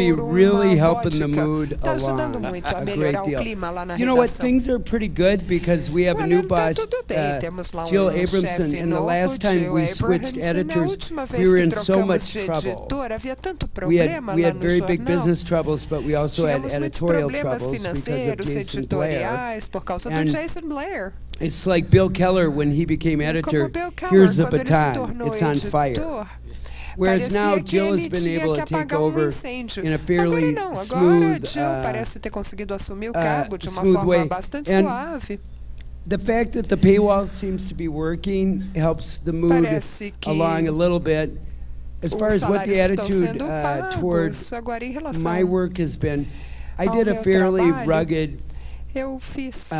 really helping the mood Tá ajudando along muito a a great melhorar o deal. clima lá na You know what? redação. Things are pretty good because we have a new Olha, tá boss, tudo bem. Temos lá Jill chefe Abramson, and the novo, last time Jill we switched Abramson. Na editors, última we vez were que in so trocamos much de trouble. editor, havia tanto We problema had lá had no very big jornal. business troubles, but we also had Tínhamos muitos editorial problemas troubles because of financeiros, Jason Blair. editoriais, por causa do And Jason Blair. It's like Bill Keller when he became Como editor. Bill Keller, Here's the quando ele se baton. tornou It's on fire. editor, Whereas parecia now que Jill has ele been tinha able que to take apagar over incêndio. in a Agora fairly não, agora smooth, Jill parece ter conseguido assumir o cargo de uma smooth forma way. bastante And suave. the fact that the paywall seems to be working helps the mood Parece que along a little bit. As far as what the salários estão attitude sendo pagos. toward Agora, em relação my work has been, I ao did a meu fairly trabalho, rugged eu fiz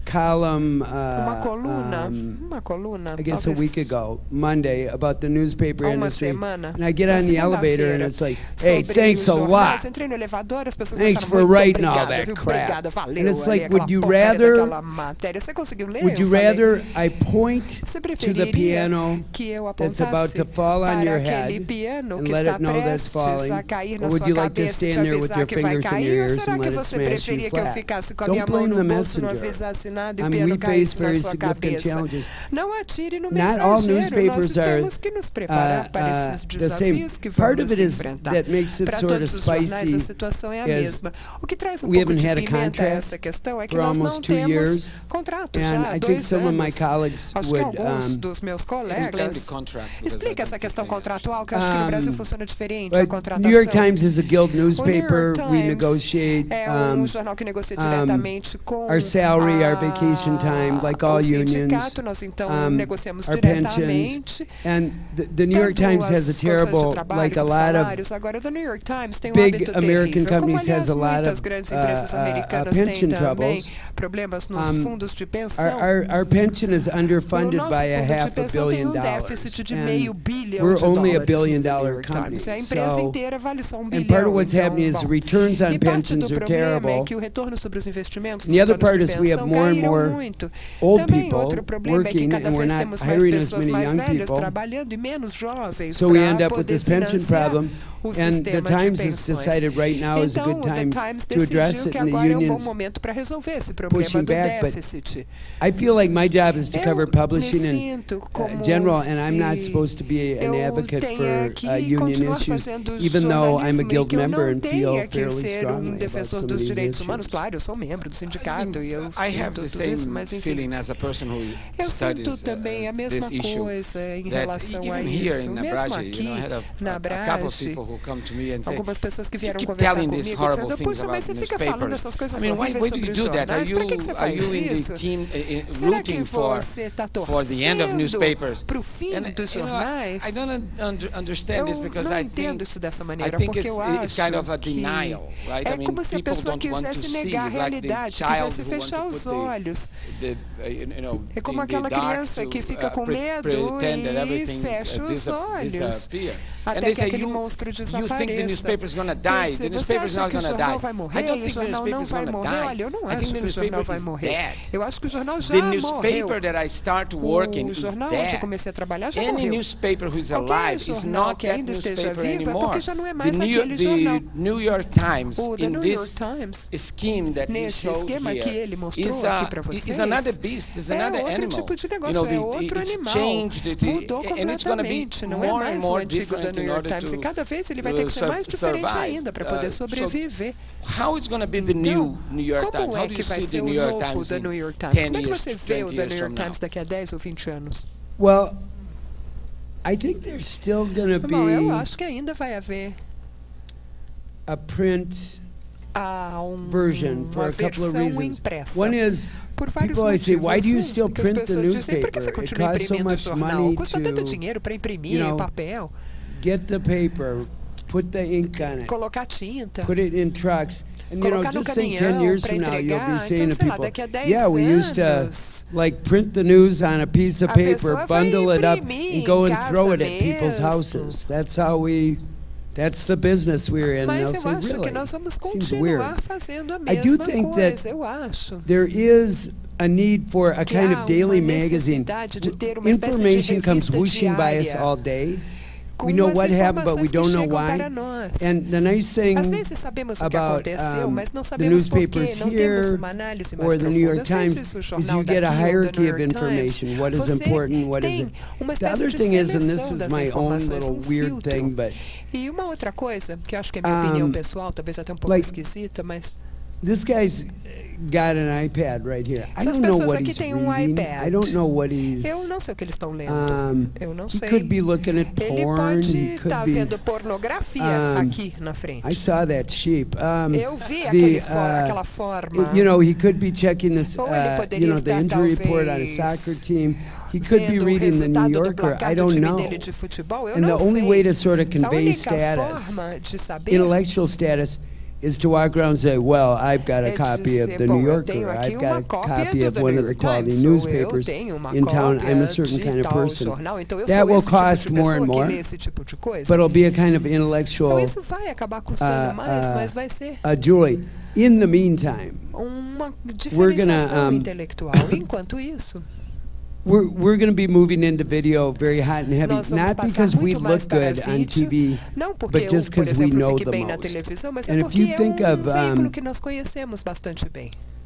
column, uma coluna, I guess a talvez week ago, Monday, about the newspaper há uma industry. semana, And I get na on the elevator and segunda-feira, it's like, hey, sobre thanks a os jornais. lot. Entrei no elevador, as pessoas Thanks começaram, for muito writing all obrigada, that viu? crap. Obrigada, valeu, And it's ali, like, would aquela you porcaria rather, daquela matéria. Você conseguiu ler? would you Eu falei, rather I point você to the preferiria piano que eu that's about apontasse to fall on para your aquele head piano and que let está it know that's prestes falling? a cair na Or would sua you like to cabeça e te stand there with avisar your que vai fingers in cair? your Ou ears será and que let it você smash you preferia que eu flat? ficasse com a Don't minha mão blame no the bolso, não messenger. avisasse nada e o We piano face caísse na very sua significant cabeça? challenges. Não atire no Not all mensageiro. newspapers Nós are temos que nos preparar para esses the same. desafios que Part of vamos it is enfrentar. that makes it Para sort of todos os jornais, a spicy situação é a is mesma. O que traz um we pouco haven't de had a pimenta a contract essa questão é que for nós não almost 2 temos years. contrato And já há I think 2 some of my anos. colleagues Acho que would alguns dos meus colegas explica essa questão contratual, que eu acho que no Brasil funciona diferente, a contratação. New York Times is a guild newspaper. O New York We Times negotiate é jornal que negocia diretamente com our salary, our vacation time, like all o unions, sindicato. Nós então negociamos our diretamente. pensions. And the New York Times has a terrible, like a lot of Agora, the New York Times tem big hábito American terrível. companies Como, aliás, has a lot muitas of grandes empresas americanas pension têm também troubles. problemas nos fundos de pensão. Our pension is O underfunded nosso by a fundo de half a pensão tem billion déficit de dollars. meio And bilhão we're de only a dólares billion no The New dollar York company. Times. A empresa So, inteira vale só and bilhão. part of what's Então, happening is bom, returns on e parte pensions do are problema é terrible. que o retorno sobre os investimentos And the other dos planos part de is we have pensão more and caíram more muito. old Também people outro problema é que working, cada and we're vez not temos mais hiring as pessoas many mais young velhas people. trabalhando e menos jovens So we para end up with poder this pension financiar problem. o And the sistema de Times has pensões. decided right now is a Então, good o The time Times to address decidiu it, que and the agora é um bom unions momento para resolver esse problema pushing do back, but déficit. I feel like my job is to cover Eu publishing me and sinto como general, and I'm not se supposed to be an eu advocate tenha for que union continuar issues, fazendo even though I'm a jornalismo e guild que eu member não and feel tenha que fairly ser strongly about defensor some of dos these direitos humanos. issues. Claro, eu sou membro do sindicato e eu I have sinto the tudo same isso, mas enfim. feeling as a person who Eu studies sinto também a mesma this issue. coisa em That relação a even here isso. in Mesmo Nabraje, aqui, I had na a couple of Brage, people who come to me and say, algumas pessoas que "You vieram keep conversar telling comigo these horrible dizendo, things puxa, mas about você fica falando newspapers. essas coisas I mean, why horríveis do sobre you os do that? jornais. Para que você Are faz you in isso? the team Será que rooting for você está the end of newspapers? para o fim dos jornais? I don't understand this because não I entendo think isso dessa I maneira, think porque eu it's acho kind of a que denial, right? é I mean, como se a people pessoa don't want to quisesse see, negar a like the realidade, child quisesse who want fechar to os put olhos. É como aquela criança que fica com medo e fecha os olhos até que aquele monstro desapareça. You think the newspaper is going to die? The newspaper is not going to die. I don't think the newspaper is going to die. Olha, eu não acho que o jornal vai morrer. Eu acho que o jornal já morreu. The newspaper that I start working is jornal onde eu comecei a trabalhar já morreu. Any newspaper who is alive is not that newspaper anymore. The New York Times in this scheme that he showed here is another beast, is another animal. You know, it's changed, and it's going to be more and more different in order to cada vez ele vai ter que ser mais diferente ainda para poder sobreviver. How it's going to be the new New York Times? Como How é do que you vai see ser the o New York novo Times da in New York Times? 10 Como é que years, você vê 20 o da years New York from Times daqui a 10 ou 20 anos? Well, I think there's still going to Bom, eu be acho que ainda vai haver a print version for uma a couple of versão reasons. impressa. One is, Por vários people always say, motivos. why do you still Porque as print the pessoas dizem, por que você newspaper? It continua costs so imprimindo o much jornal? money Custa tanto to, dinheiro para imprimir you know, papel, get the paper, put the ink on it, colocar tinta, put it in trucks. And you know, colocar no just think 10 caminhão years para from now, you'll be entregar. saying Então, to sei lá, people, daqui a 10 yeah, we used to anos, like print the news on a piece of a paper, pessoa vai bundle it up, imprimir and go em and throw it casa at people's mesmo. houses. That's how that's the business we're in. And Mas they'll eu say, acho really? que nós vamos Seems weird. continuar fazendo a I do mesma think coisa, that eu acho. There is a need for a Que kind há of daily uma magazine. necessidade de ter uma espécie de Information comes revista whooshing by us diária. all day. we know what happened, but we don't know why. And the nice thing about the newspapers here or the New York Times is you get a hierarchy of information, what is important, what isn't. The other thing is, and this is my own little weird thing, but e uma outra coisa, que acho que é minha opinião pessoal, talvez até pouco esquisita, mas this guy's got an iPad right here. I don't know what he's reading. I don't know what he's. Eu não sei o que eles estão lendo. Eu não sei. He could be looking at porn. Ele pode estar vendo pornografia aqui na frente. I saw that sheep. Eu vi aquela forma. You know, he could be checking this. You know, the injury report on his soccer team. He could be reading the New Yorker. I don't know. And the only way to sort of convey status, intellectual status, is to walk around and say, well, I've got a copy of the New Yorker, I've got a copy of one of the quality newspapers in town, I'm a certain kind of person. That will cost more and more, but it'll be a kind of intellectual, Julie, in the meantime, we're going to be moving into video very hot and heavy, not because we look good on TV, but just because we know the most. And if you think of,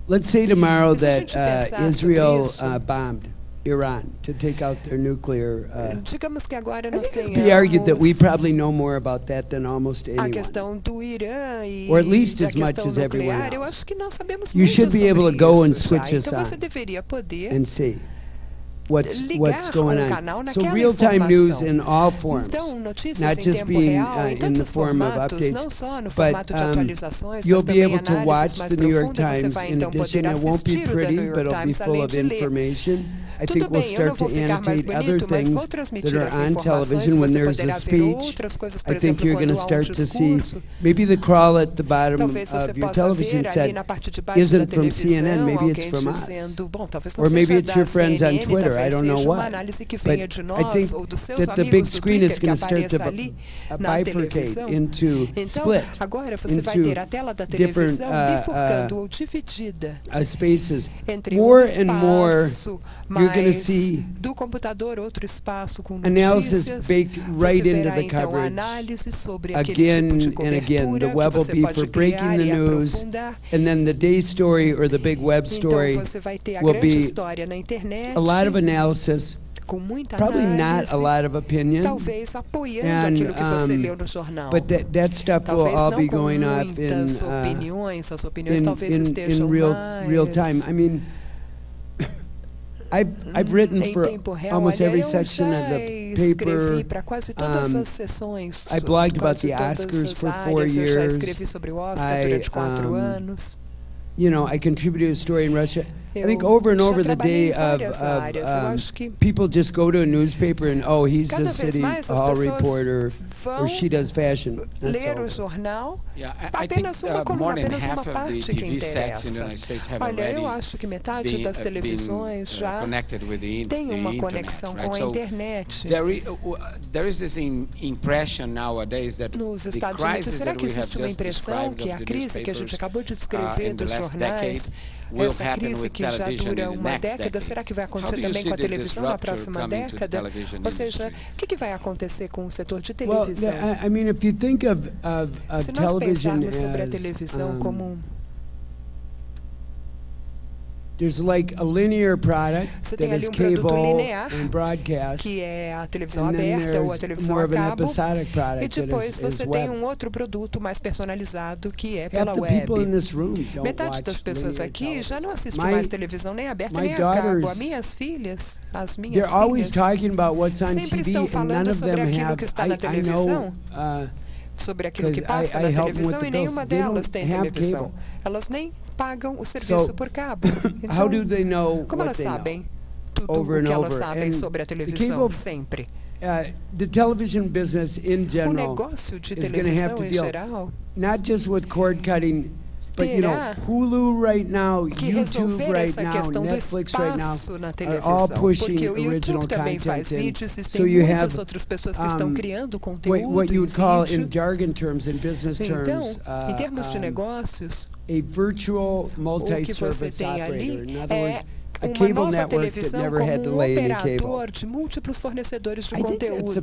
let's say tomorrow that Israel bombed Iran to take out their nuclear, I think it could be argued that we probably know more about that than almost anyone, or at least as much as everyone else. You should be able to go and switch us on and see what's going on. So real-time news in all forms, not just being in the form of updates, but you'll be able to watch the New York Times. In addition, it won't be pretty, but it'll be full of information. I think we'll start to annotate other things that are on television when there's a speech. I think you're going to start to see maybe the crawl at the bottom of your television set isn't from CNN, maybe it's from us. Or maybe it's your friends on Twitter, I don't know what. But I think that the big screen is going to start to bifurcate into split into different spaces. More and more you're going to see analysis baked right into the coverage again and again. The web will be for breaking the news, and then the day story or the big web story will be a lot of analysis, probably not a lot of opinion, and, but that stuff will all be going off in real time. I mean, I've written for almost every section of the paper. I blogged about the Oscars for 4 years. You know, I contributed a story in Russia. I think over and over the day of people just go to a newspaper and, oh, he's a city hall reporter, or she does fashion. That's all. Yeah, I think more than half of the TV sets in the United States have already been connected with the internet. So there is this impression nowadays that the crisis that we have just described of the newspapers in the last decade will happen with television in the next decade. Será que vai acontecer também com a televisão na próxima década? Ou seja, o que vai acontecer com o setor de televisão? Well, I mean, if you think of television as there's like a linear product that is cable and broadcast, que é a televisão and then aberta ou a televisão more a of an cabo, episodic product e depois that is você tem web. outro produto mais personalizado que é pela Half the web. people in this room don't Metade watch das pessoas linear aqui television. já não assistem mais televisão nem aberta nem a daughters, cabo. As minhas filhas they're always talking about what's on sempre TV, estão and none falando of sobre them aquilo have. que está na I televisão, know. sobre aquilo que passa na televisão, e nenhuma delas tem televisão. Elas nem pagam o serviço por cabo. Então, how do they know como what elas they sabem know? tudo Over o que and elas over. sabem And sobre a the televisão cable, sempre? The television business in O general negócio de is going to have televisão to em deal geral not just with cord cutting, but you know, Hulu right now, YouTube right now, Netflix right now are all pushing original content in. So you have what you would call in jargon terms, in business terms, em termos de negócios, a virtual multi-service operator. In other words, uma nova televisão como um operador de múltiplos fornecedores de conteúdo,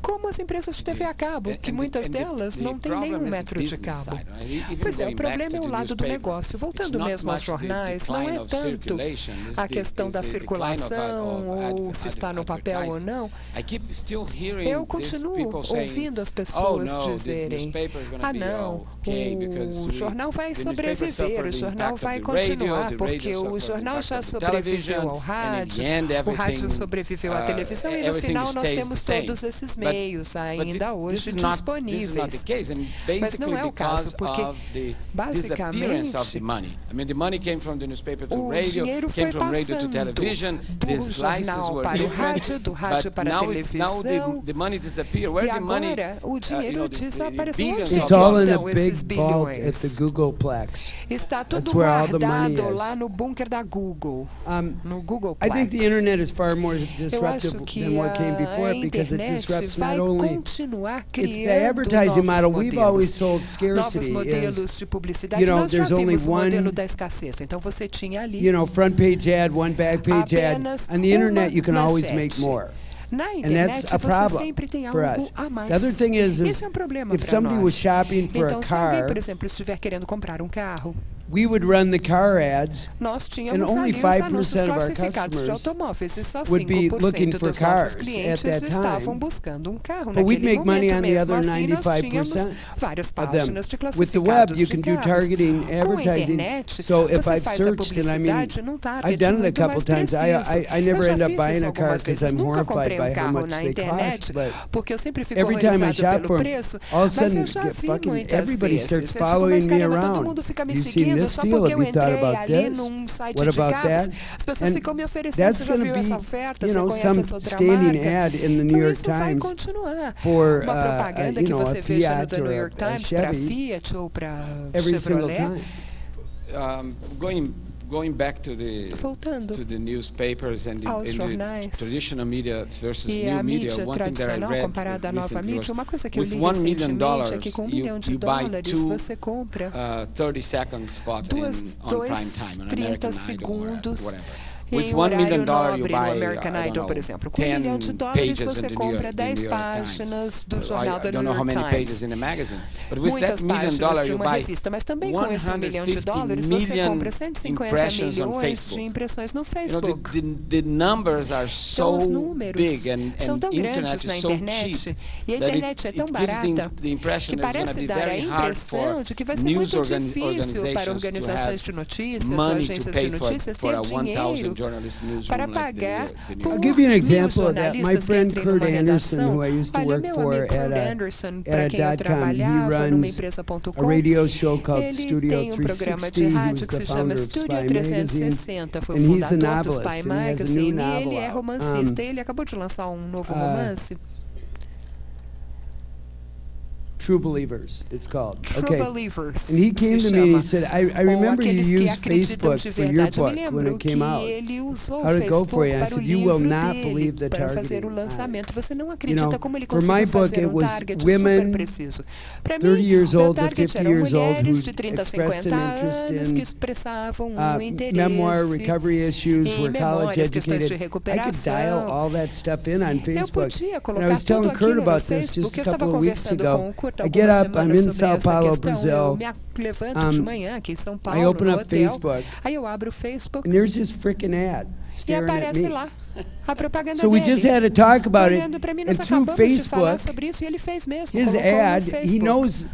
como as empresas de TV a cabo, que muitas delas não têm nenhum metro de cabo. Pois é, o problema é o lado do negócio. Voltando mesmo aos jornais, não é tanto a questão da circulação ou se está no papel ou não. Eu continuo ouvindo as pessoas dizerem: ah, não, o jornal vai sobreviver, o jornal vai continuar, porque o jornal já sobreviveu ao rádio, o rádio sobreviveu à televisão e no final nós temos todos esses meios ainda hoje disponíveis. Mas não é o caso, porque basicamente o dinheiro foi passando do jornal para o rádio, do rádio para a televisão, e agora o dinheiro desapareceu. Onde estão esses bilhões? Está tudo guardado lá no bunker da Google, no Googleplex. I think the internet is far more disruptive than what came before because it disrupts not only it's the advertising model. We've always sold scarcity. You know, there's only one, you know, front page ad, one back page ad. On the internet, you can always make more. And that's a problem for us. The other thing is if somebody was shopping for a car, we would run the car ads, and only 5% of our customers would be looking for cars at that time. But we'd make money on the other 95% of them. With the web, you can do targeting advertising. So if I've searched, and I mean, I've done it a couple times. I never end up buying a car because I'm horrified by how much they cost. But every time I shop for them, all of a sudden, fucking everybody starts following me around. You've seen this deal, have you thought about this? What about that? And that's going to be, you know, some standing ad in the New York Times for, you know, a Fiat or a Chevy every single time. Going back to the newspapers and the traditional media versus new media, one thing that I read recently was with $1 million, you buy two 30-second spots on prime time, on American Idol or whatever. With $1 million, you buy, American Idol, por exemplo. Com $1 milhão você compra 10 páginas do jornal da New York Times. I don't know how many pages in the magazine, but with that $1 million, you buy revista, mas também com esse $1 milhão você compra 150 milhões de impressões no Facebook. You know, the numbers are so big and internet is so cheap e a internet é tão barata que parece dar a impressão de que vai ser muito difícil para organizações de notícias ou agências de notícias ter dinheiro para pagar por I'll give you an example of that. My friend Kurt Anderson, who I used to work for at a .com, he runs a radio show called Studio 360. He's the founder of Spy Magazine, and he's a novelist, and he has a new novel ele é romancista, ele acabou de lançar novo romance. True Believers, it's called. True Believers. And he came to me and he said, I remember you used Facebook for your book when it came out. How did it go for you? I said, you will not believe the targeting. You know, for my book, it was women 30 years old to 50 years old who expressed an interest in memoir, recovery issues, were college educated. I could dial all that stuff in on Facebook. And I was telling Kurt about this just a couple of weeks ago. I get up, I'm in Sao Paulo, Brazil. I open up Facebook, and there's this freaking ad staring at me. So we just had to talk about it, and through Facebook, his ad, he knows,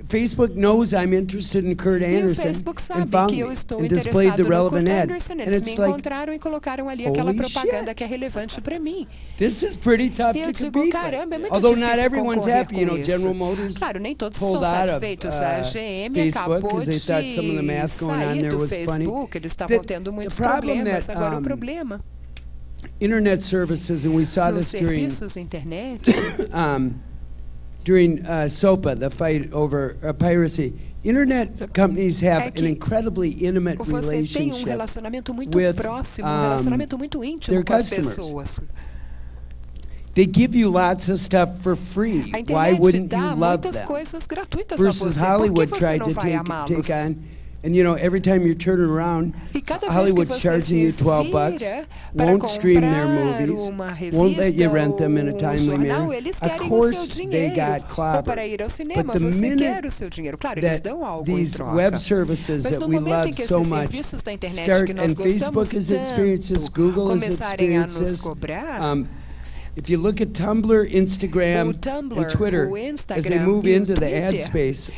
Facebook knows I'm interested in Kurt Anderson and found me and displayed the relevant ad. And it's like, holy shit. This is pretty tough to compete with. Although not everyone's happy. You know, General Motors pulled out of Facebook because they thought some of the math going on there was funny. The problem that internet services, and we saw this during SOPA, the fight over piracy. Internet companies have an incredibly intimate relationship with their customers. They give you lots of stuff for free. Why wouldn't you love them? Versus Hollywood tried to take on And every time you're turning around, Hollywood's charging you $12, won't stream their movies, won't let you rent them in a timely manner. Of course, they got clobbered. But the minute that these web services that we love so much start, and Facebook has experienced this, Google has experienced this. If you look at Tumblr, Instagram, and Twitter, as they move into the ad space,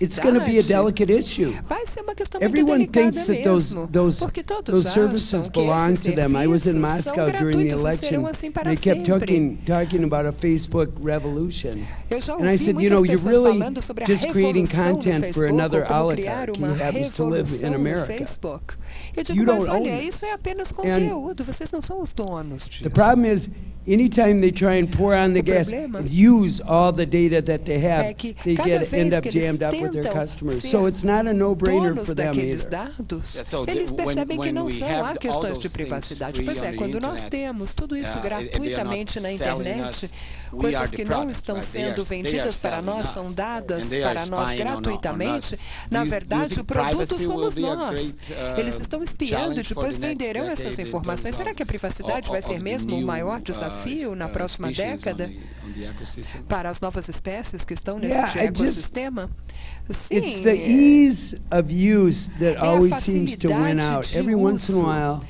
it's going to be a delicate issue. Everyone thinks that those services belong to them. I was in Moscow during the election, and they kept talking about a Facebook revolution. And I said, you're really just creating content for another oligarch who happens to live in America. You don't own it. The problem is, anytime they try and pour on the gas and use all the data that they have, they end up jammed up with their customers. So it's not a no-brainer for them either. Eles percebem que não são há questões de privacidade. Pois é, quando nós temos tudo isso gratuitamente na internet, coisas que não estão sendo vendidas para nós, são dadas para nós gratuitamente, na verdade o produto somos nós. Eles estão espiando e depois venderão essas informações. Será que a privacidade vai ser mesmo o maior desafio na próxima década para as novas espécies que estão nesse ecossistema? Sim, it's the ease of use that always seems to win out. Every once in a while,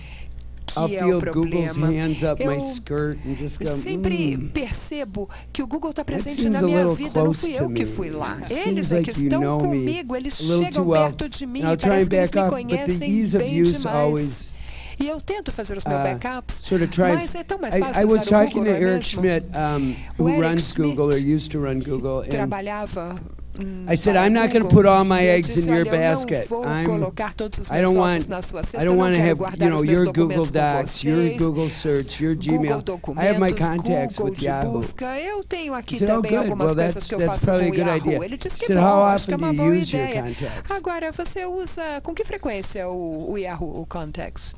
I'll feel Google's hands up my skirt and just go, sempre percebo que o Google está presente na minha vida, não fui eu que fui lá. Eles é que estão comigo, eles chegam perto de mim, parece que eles me conhecem bem demais. E eu tento fazer os meus backups, mas é tão mais fácil usar o Google, não é mesmo? Eric Schmidt, who runs Google, or used to run Google, trabalhava I said, I'm not going to put all my eggs in your basket. I don't want to have, your Google Docs, your Google Search, your Gmail. I have my contacts with Yahoo. He said, oh, good. Well, that's probably a good idea. He said, how often do you use your contacts? Agora, você usa com que frequência o Yahoo Contacts?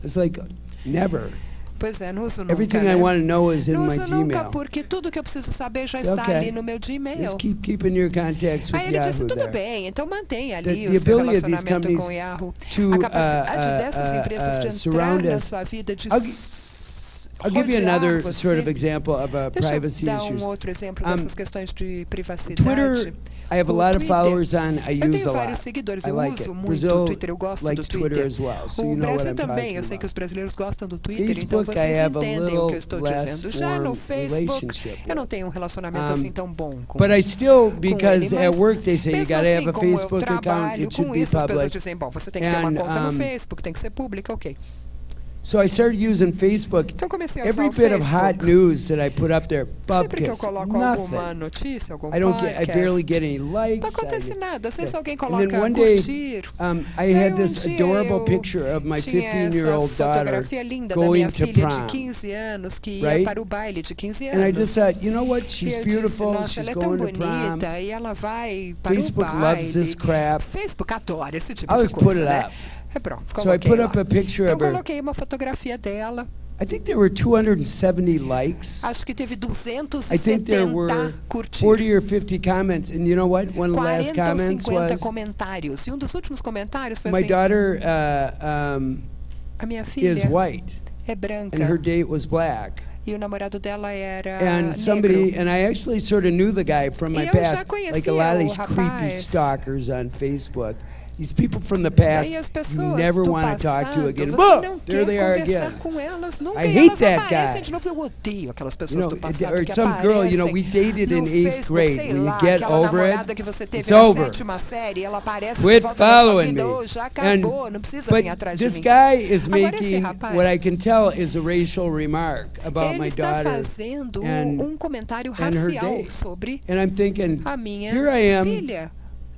It's like, never. Pois é, não uso nunca. Everything I want to know is in my Gmail. Não uso nunca porque tudo que eu preciso saber já está ali no meu Gmail. Just keep keeping your contacts with Aí ele Yahoo disse, tudo there. bem, então mantenha ali o seu relacionamento com o Yahoo. A capacidade dessas empresas de entrar na sua vida, de I'll give you another sort of example of privacy issues. issues. Outro exemplo dessas questões de privacidade. Twitter, I have a lot of followers on. I use a lot. I like it. Muito Brazil Twitter, eu gosto likes do Twitter. Twitter as well, so you know what I'm também, eu sei que os brasileiros gostam do Twitter, então Facebook, vocês entendem o que eu estou dizendo. Já no Facebook, eu não tenho um relacionamento assim tão bom com But I still, because ele, at work they say you got to have a como Facebook eu account, it should be as pessoas public. dizem, bom, você tem que ter uma conta no Facebook, tem que ser pública, ok. So I started using Facebook. Então comecei a Every usar bit o of Facebook. hot news that I put up there, Sempre que eu bupkis, coloco alguma notícia, algum I podcast, barely get any likes. Não acontece nada, se alguém And coloca then one day, curtir. I had this adorable picture of my 15-year-old daughter going to prom. De 15 anos que ia para o baile de 15 anos. And I just thought, you know what? She's beautiful. Nossa, She's ela é tão going to prom. bonita e ela vai para Facebook o baile. loves this crap. Facebook adora esse tipo I'll de just put coisa, it né? up. É pronto, So I put up a picture então of her. coloquei uma fotografia dela. I think there were 270 likes. Acho que teve I think there were 40 or 50 comments, and you know what? One of the last comments was, comentários. E dos últimos comentários foi my assim, daughter a minha filha is white, é branca. and her date was black. E o namorado dela era And somebody, negro. and I actually sort of knew the guy from my Eu já past, conhecia like a lot of these o creepy rapaz. stalkers on Facebook. These people from the past E as you pessoas never do want to talk to passado, again. você Whoa, não there quer they are conversar again. com elas nunca, I e hate elas that aparecem guy. de novo. Eu odeio aquelas You pessoas know, do passado or que some girl, you know, we aparecem dated in no 8th Facebook, grade. sei When lá, you get aquela over namorada it, que você teve it's na over. 7ª série, ela aparece Quit de volta na sua following vida, me. oh, já acabou, não precisa vir atrás de This mim. guy is Agora, esse making rapaz, what I can tell is a racial remark about ele my está daughter. fazendo and comentário her racial date. sobre And I'm thinking, a minha here I am, filha.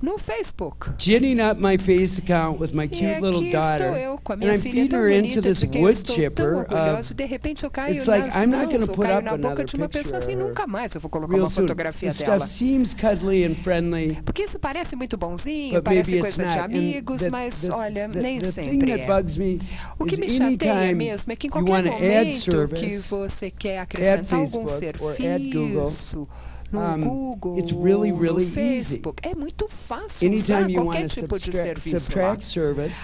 No Facebook. ginning up my face account with my E cute aqui little estou daughter, eu com a and minha I'm filha feeding tão her into bonita this de quem eu wood estou tão chipper orgulhosa, e de repente eu caio it's like, nas I'm not mãos, gonna ou put caio up na boca another de uma pessoa assim, picture nunca mais eu vou colocar real uma soon. fotografia This dela. stuff seems cuddly and friendly, Porque isso parece muito bonzinho, but parece maybe it's coisa de not. amigos, And mas olha, nem the thing sempre that é. bugs me O que is me chateia anytime mesmo é que em you qualquer want to add momento que service, você quer add acrescentar algum Facebook or add Google, serviço no Google, it's really, really no Facebook. É muito fácil usar qualquer tipo de serviço lá.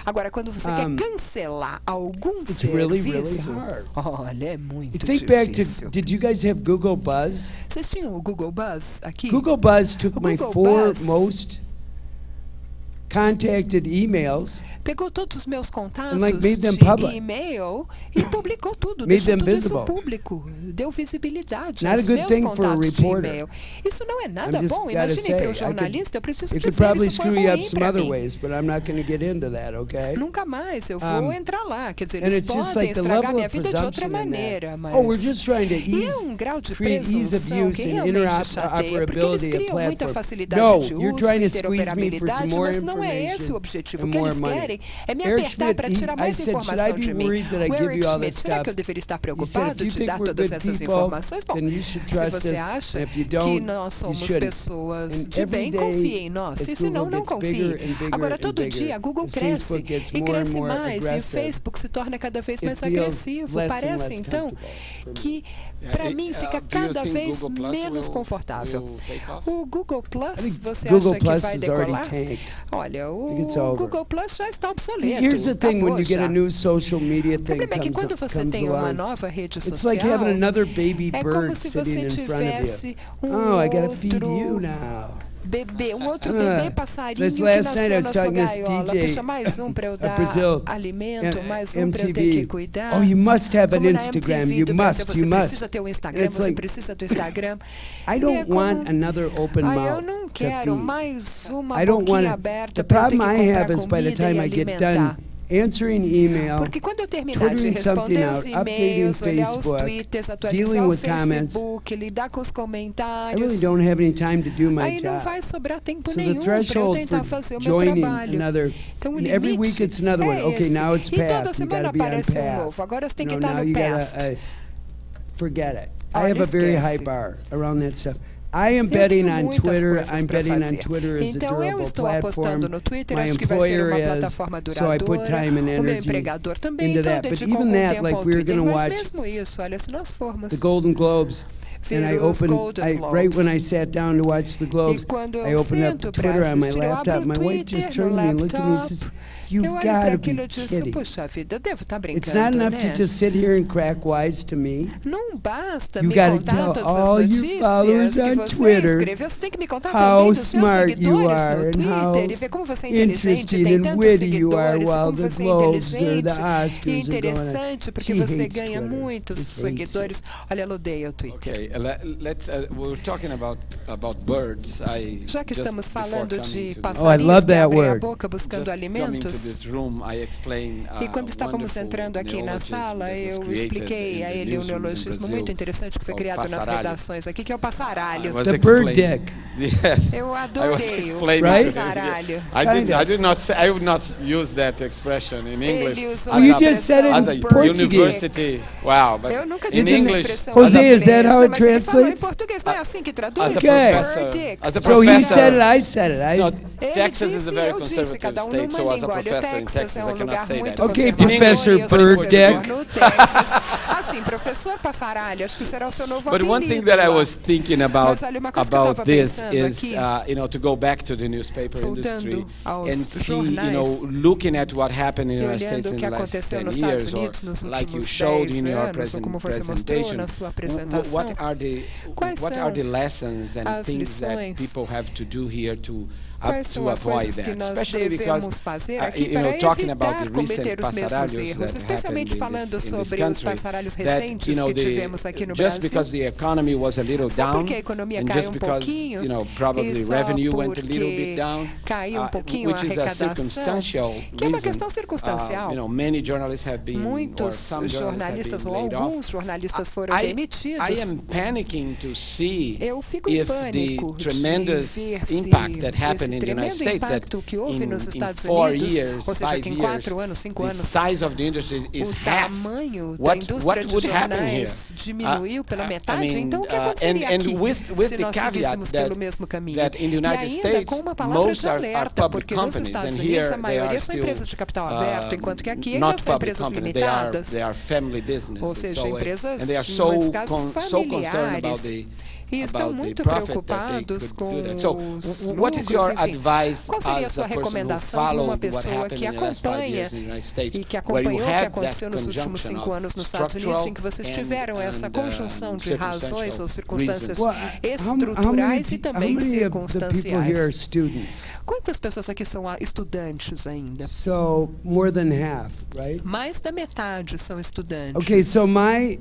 Agora, quando você quer cancelar algum serviço, olha, é muito difícil. Back to, did you guys have Google Buzz? Vocês tinham o Google Buzz aqui? Google Buzz took my 4 most contacted emails, pegou todos os meus contatos de e-mail e publicou tudo, deixou tudo isso público, deu visibilidade aos meus contatos de e-mail. Isso não é nada bom. Imagine para um jornalista, eu preciso dizer, isso foi ruim para mim. Nunca mais eu vou entrar lá. Quer dizer, eles podem estragar minha vida de outra maneira, mas... E é um grau de presunção que realmente chateia, porque eles criam muita facilidade de uso, interoperabilidade, mas não é esse o objetivo. O que eles querem é me apertar para tirar mais informação de mim. O Eric Schmidt, será que eu deveria estar preocupado de dar todas essas informações? Bom, se você acha que nós somos pessoas de bem, confie em nós. E se não, não confie. Agora, todo dia, a Google cresce e cresce mais, e o Facebook se torna cada vez mais agressivo. Parece, então, que para mim fica cada vez menos confortável. O Google Plus, você acha que vai decolar? Olha, o Google Plus já está obsoleto. Here's the thing, when you get a new social media thing, o problema é que quando você tem uma nova rede social, it's like having another baby é como bird se sitting você in front of tivesse you. I gotta feed you now. Bebê, um outro bebê passarinho que nasceu na sua gaiola. Puxa, mais um para eu dar alimento, mais um para eu ter que cuidar. Oh, you must have an Instagram. You must. Você precisa ter um Instagram, você precisa do Instagram. I don't want another open mouth. Eu não quero mais uma boquinha aberta para eu ter que comprar comida e alimentar. Answering email, porque quando eu terminar de responder os e-mails, olhar os tweets, atualizar o Facebook, lidar com os comentários, aí não vai sobrar tempo nenhum para eu tentar fazer o meu trabalho. Então o limite é esse. E toda semana aparece um novo. Agora você tem que estar no path. Forget it. I have a very high bar around that stuff. I am betting on Twitter. I'm betting on Twitter as a durable platform. My employer is, so I put time and energy into that. But even that, like we were going to watch the Golden Globes, and I opened, right when I sat down to watch the Globes, I opened up Twitter on my laptop. My wife just turned to me and looked at me and says, "You've got to be kidding. It's not enough to just sit here and crack wise to me. Não basta You me got to contar tell todas all as you notícias followers que on você Twitter escreveu. Você tem que me contar how também dos seus smart you seguidores are no and how Twitter e ver como você é inteligente, interesting tem and tantos witty you are seguidores, while como the você é Globes or the inteligente e Oscars are going interessante porque She você hates ganha Twitter. muitos She hates seguidores. Olha, ela odeia o Twitter. Okay, we're talking about birds. Já que estamos falando de I passarinhos love que that abrem a word. boca buscando alimentos, e quando estávamos entrando aqui na sala, eu expliquei a ele um neologismo muito interessante que foi criado nas redações aqui, que é o passaralho. The bird dick. Yes. Eu adorei o passaralho. I would not use that expression in English. You just said it as a in Portuguese. University. Wow, but Eu nunca in disse English, essa expressão Jose, em is that how it inglês, mas ele falou em translates? português, não é assim que traduz? as a Okay. professor, Bird dick. as a So he professor. said it, I said it. No, Ele Texas is a very eu disse, conservative cada um state, so numa as a língua. Olha, professor in Texas Texas, é I um cannot lugar say muito that. Okay, conservador, Professor e eu sou Bird professor Dick. no Texas. Assim, professor passaralho, acho que será o seu novo But apelido. one thing that I lá. was thinking about Mas olha, uma coisa que eu tava this pensando is, aqui, to go back to the newspaper voltando industry aos and see, jornais, looking at what happened in the United olhando States o in que the last aconteceu 10 nos Estados years, or Unidos nos like you últimos showed in 10 your anos, ou como você mostrou presentation. na sua apresentação. What are the lessons and as things that lições? people have to do here to Quais são as avoid coisas que that, nós especially because devemos fazer aqui para talking about evitar the recent cometer os mesmos passaralhos erros, that especialmente happened falando in this sobre os country, passaralhos that recentes que tivemos aqui no just Brasil. because the economy was a little Só down, porque a economia and caiu just pouquinho, because probably e só revenue went a little bit porque down, caiu pouquinho a which is a arrecadação, circumstantial que é uma reason. questão circunstancial. Many journalists have been, or Muitos some jornalistas ou laid alguns off. jornalistas foram demitidos. I am panicking to see Eu fico em if the pânico tremendous de ver se impact that happened in esse the United tremendo States, that impacto que houve nos Estados 4 Unidos, years, ou seja, 5 que em years, 4 anos, 5 the anos, size of the industry is o half. tamanho da What indústria de would happen jornais diminuiu pela metade. Então, o que and aconteceria aqui with se the nós caveat seguíssemos pelo mesmo caminho? that in the E United ainda States, com uma palavra most de are alerta, public porque nos companies, Estados and Unidos here a they maioria are são still empresas de capital aberto, enquanto que aqui ainda not são public empresas companies, limitadas. they are family businesses. Ou seja, empresas, and they are em muitos casos, so concerned about familiares. e estão muito preocupados com os lucros, qual seria a sua recomendação para uma pessoa que acompanha e que acompanhou o que aconteceu nos últimos 5 anos nos Estados Unidos, em que vocês tiveram essa conjunção de razões ou circunstâncias estruturais e também circunstanciais? Quantas pessoas aqui são estudantes ainda? So, more than half, right? Mais da metade são estudantes. Okay, so my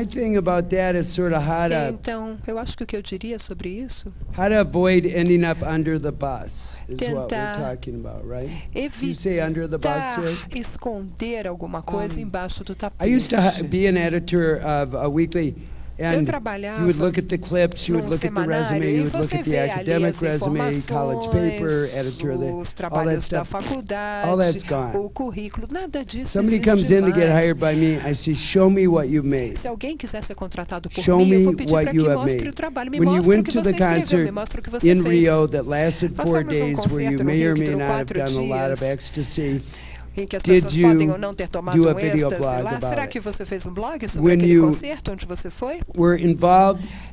thing about that is sort of how to. Então, eu acho que o que eu diria sobre isso. How to avoid ending up under the bus is what we're talking about, right? You say under the bus here? Esconder alguma coisa embaixo do tapete. I used to be an editor of a weekly. And you would look at the clips, you would look at the resume, you would look at the academic resume, college paper, editor, all that stuff. All that's gone. Somebody comes in to get hired by me, I say, show me what you made. Show me what you have made. When you went to the concert in Rio that lasted 4 days, where you may or may not have done a lot of ecstasy, em que as pessoas podem ou não ter tomado êxtase lá. Será que você fez um blog sobre aquele concerto onde você foi?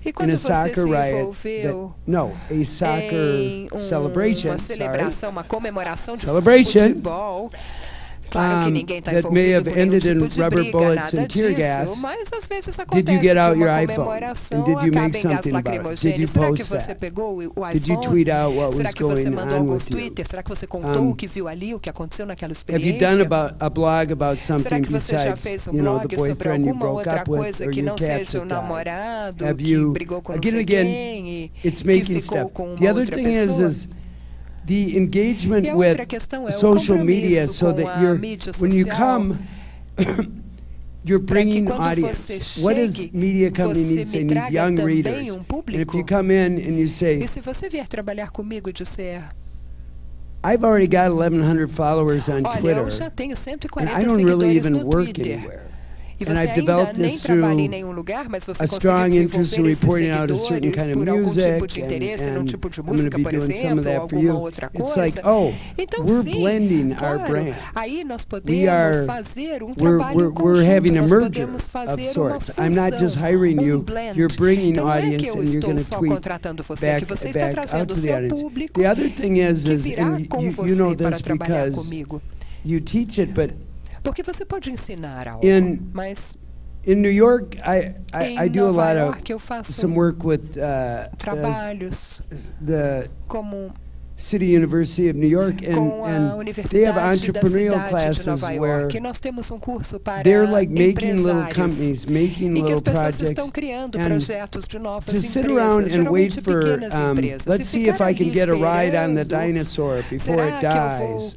E quando você se envolveu a soccer celebration, uma celebração, uma comemoração de futebol, claro que ninguém está envolvido com nenhum tipo de briga, nada disso, mas às vezes acontece que uma comemoração acaba em gás lacrimogêneo. Será que você pegou o iPhone? Será que você mandou algum Twitter? Será que você contou o que viu ali, o que aconteceu naquela experiência? Será que você já fez um blog sobre alguma outra coisa que não seja o namorado que brigou com não sei quem e que ficou com uma outra pessoa? The engagement with social media, so that when you come, you're bringing audience. What does media company need? They need young readers. And if you come in and you say, se você vier trabalhar comigo e disser, I've already got 1,100 followers on Twitter, eu já tenho 140 and I don't really seguidores even no work Twitter. anywhere. E você ainda nem trabalha em nenhum lugar, mas você consegue desenvolver esses seguidores por algum tipo de interesse, num tipo de música, por exemplo, ou alguma outra coisa. Então, sim, claro, aí nós podemos fazer um trabalho conjunto, nós podemos fazer uma fusão, um blend. Então, não é que eu estou só contratando você, é que você está trazendo o seu público que virá com você para trabalhar comigo. You teach it, but porque você pode ensinar algo, mas in New York, I do a lot of some work with trabalhos the como City University of New York, and they have entrepreneurial classes where they're like making little companies, making little projects, and to sit around and wait for, let's see if I can get a ride on the dinosaur before it dies.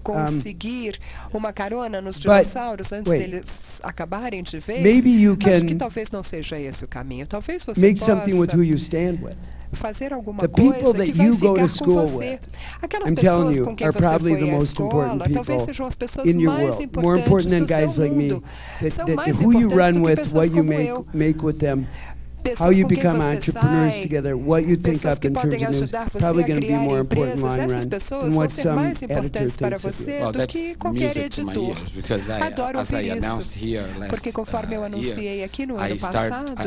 Uma carona nos dinossauros antes deles acabarem de vez. Maybe you can acho que talvez não seja esse o caminho. Talvez você make something with who you stand with. Fazer alguma coisa que vai ficar com você. Aquelas pessoas com quem você foi à escola, talvez sejam as pessoas mais importantes do seu mundo. São mais importantes do que pessoas como eu. How you become entrepreneurs together, what you think up in terms of news, probably going to be more important long run than what some editor thinks of you. Well, that's music to my ears, because as I announced here last year,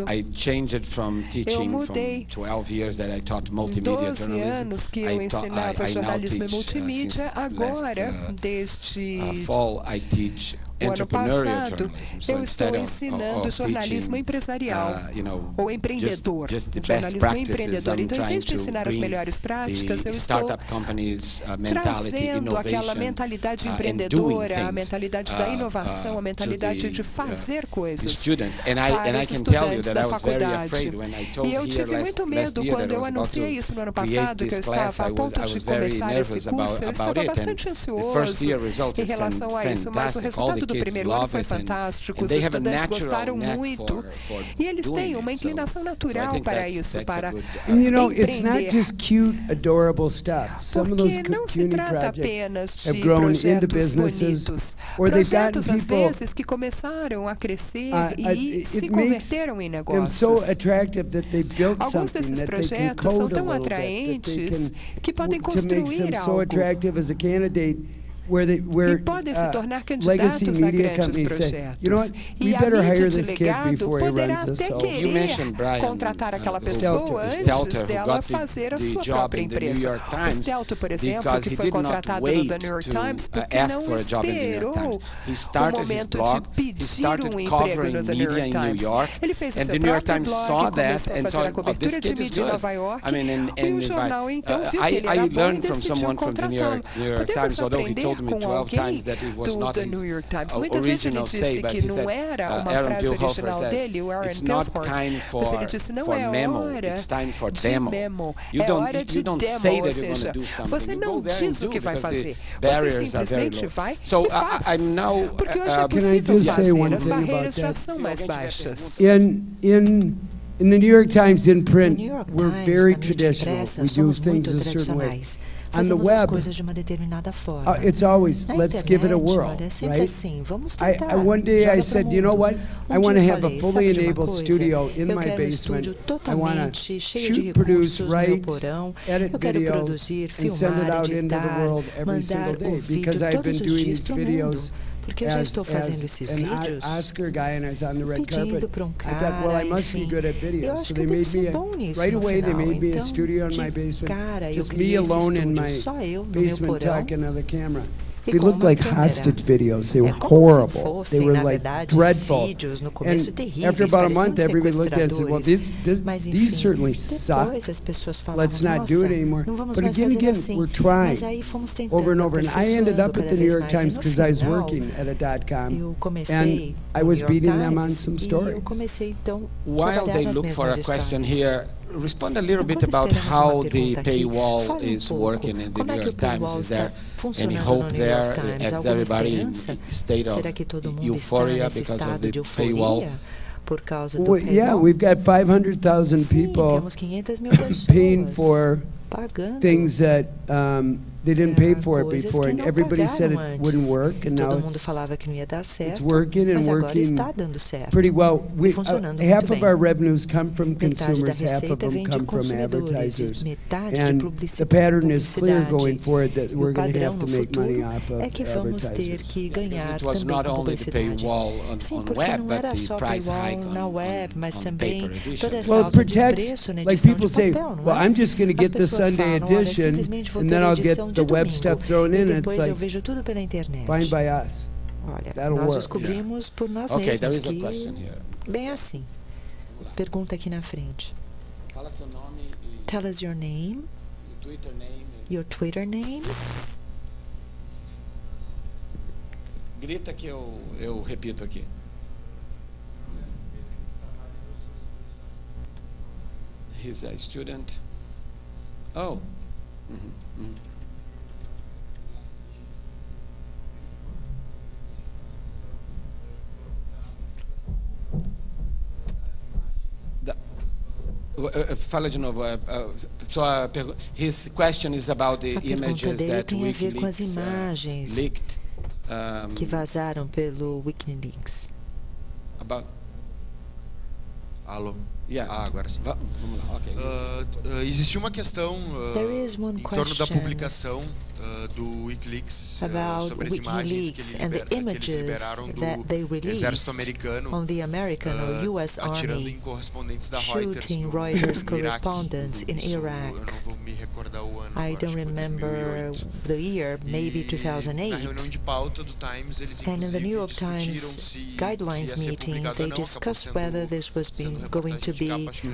I changed it from teaching from 12 years that I taught multimedia journalism. I now teach since fall I teach o ano passado, eu estou ensinando jornalismo empresarial, ou empreendedor, jornalismo empreendedor. Então, em vez de ensinar as melhores práticas, eu estou trazendo aquela mentalidade empreendedora, a mentalidade da inovação, a mentalidade de fazer coisas para os estudantes da faculdade. E eu tive muito medo quando eu anunciei isso no ano passado, que eu estava a ponto de começar esse curso. Eu estava bastante ansioso em relação a isso, mas o resultado do primeiro ano foi fantástico, os estudantes gostaram muito e eles têm uma inclinação natural para isso, para empreender. Porque não se trata apenas de projetos bonitos, projetos às vezes que começaram a crescer e se converteram em negócios. Alguns desses projetos são tão atraentes que podem construir algo. where podem se tornar legacy candidatos a media grandes companies say, projetos. you know what, we E a better hire mídia de this kid legado before he poderá runs this. até So You mentioned querer Brian contratar aquela who- pessoa antes Stelter, who dela got fazer a the sua job própria in the New empresa. York O Times Stelter, por exemplo, because que he foi did not contratado no wait The New York to Times porque ask não for a job in the New York esperou Times. He o started his momento blog, de he pedir started emprego no covering The New media York in New Times. York, Ele fez o and seu the New York próprio Times blog, saw that começou a and fazer saw, a oh, this cobertura de kid is mídia em good. Nova York. I mean, E o jornal então viu que ele I era bom e learned from decidiu someone from the New contratá-lo. York Podemos Times, although he aprender told me com 12 alguém times that it was do not The his New York Times. Muitas vezes ele original say, disse but que he não said, era uma Aaron frase Pilhofer original says, dele, o Aaron it's not Pilhofer. time Mas ele disse, não for é memo, hora it's time for de demo. memo. You É don't, hora de you don't demo, say ou that you're going seja, to do something. você You não go there diz and o que do vai because fazer. the barriers Você are very simplesmente low. vai So e faz. I'm now, Porque hoje é Can I possível just say fazer, one as thing barreiras about já that? são mais baixas. In the New York Times in No print, New York we're Times, very na mídia traditional. impressa, We do somos things muito a certain way. tradicionais. On the Fazemos as web, coisas de uma determinada forma. it's always, Na let's give it a internet, whirl, olha, é sempre right? assim, vamos tentar. One day joga I pro said, you know mundo. what? I want to dia eu have a falei, fully sabe de uma enabled coisa? studio in Eu my quero um basement. estúdio I want totalmente to cheio de shoot, produce, recursos no meu write, porão. edit Eu quero video, produzir, and send it filmar, out into the editar, world every single mandar day o vídeo because I've been todos os doing dias these pro mundo. videos Porque eu já estou fazendo esses an vídeos Oscar guy and I was on the red pedindo carpet. para um I thought, well, I cara, must be enfim. good at Eu videos. acho So que they eu devo made ser me bom nisso right no away. They final. made me a Então, studio in de my basement, cara, eu just me criei esse alone in estúdio, my só eu no meu basement porão. talking to the camera. E They com looked uma like câmera. hostage videos. They were É como se horrible. fossem, They were na like verdade, dreadful. vídeos no começo And terríveis, after about a month, pareciam everybody looked at it and said, well, sequestradores. Mas, enfim, these certainly suck. depois as pessoas falavam, Let's not do it nossa, anymore. não vamos But mais again, fazer assim. we're trying Mas aí fomos tentando, over and over. And I ended up at the New York aperfeiçoando Times cada vez because I mais. was E no working final, at a .com. eu comecei And no I was New York beating them on Times, some e stories. eu comecei, então, While trabalhar they nas look for a mesmas question histórias. here, respond a little bit Enquanto about esperamos how uma the pergunta aqui, paywall fale is pouco. working in the Como New é que York o paywall Times. Is está there any funcionando hope no New there? York Times? Is Alguma everybody in esperança? state of Será que todo mundo euphoria está nesse because of estado the de paywall? euforia por causa do Well, yeah, paywall? we've got 500,000 Sim, people temos 500.000 pessoas paying for pagando things that they didn't pay for it coisas before, que and não everybody said it pagaram wouldn't antes. work, and Todo now mundo falava que não ia dar it's certo, working and mas agora working está dando certo. pretty well. funcionando Half muito of bem. our revenues come from Metade da consumers, half of receita them vem de come from consumidores, advertisers. metade de And the pattern is clear publicidade. going forward that E o we're going to padrão have to no make money futuro off of é que vamos ter advertisers. que Because ganhar it was também not com only the publicidade. paywall Sim, on porque web, não but era the só price hike paywall na web, mas on também paper edition. toda essa Well, it alta de protects, preço na like edição people de say, papel, não well, é? I'm just going to As get the pessoas Sunday falam, olha, edition, simplesmente vou and ter then a I'll get edição de the web domingo, stuff thrown e in, and it's depois eu like, vejo tudo pela internet. fine by us. Olha, That'll nós work. descobrimos por nós Okay, there mesmos is a que question here. bem assim. Pergunta aqui na frente. Fala seu nome e Tell us your name, Twitter name. your Twitter name. Grita que eu repito aqui. He's a student. Oh. Fala de novo. His question is about the A pergunta images dele that tem a ver com as WikiLeaks imagens leaked. que vazaram pelo WikiLeaks. About. Alô? Yeah. Agora sim. Vamos lá, ok. Existiu uma questão em torno da publicação do WikiLeaks sobre as imagens que eles liberaram do exército americano on the American or US atirando Army em correspondentes da Reuters shooting no Reuters Iraque. correspondents in Isso, Iraq. eu não vou me recordar o ano. I agora, don't acho que foi remember 2008. the year, maybe Na 2008. reunião de pauta do Times, eles And in the New inclusive York discutiram Times se guidelines ia ser meeting, publicado they ou não. Acabou discussed sendo whether this was going to be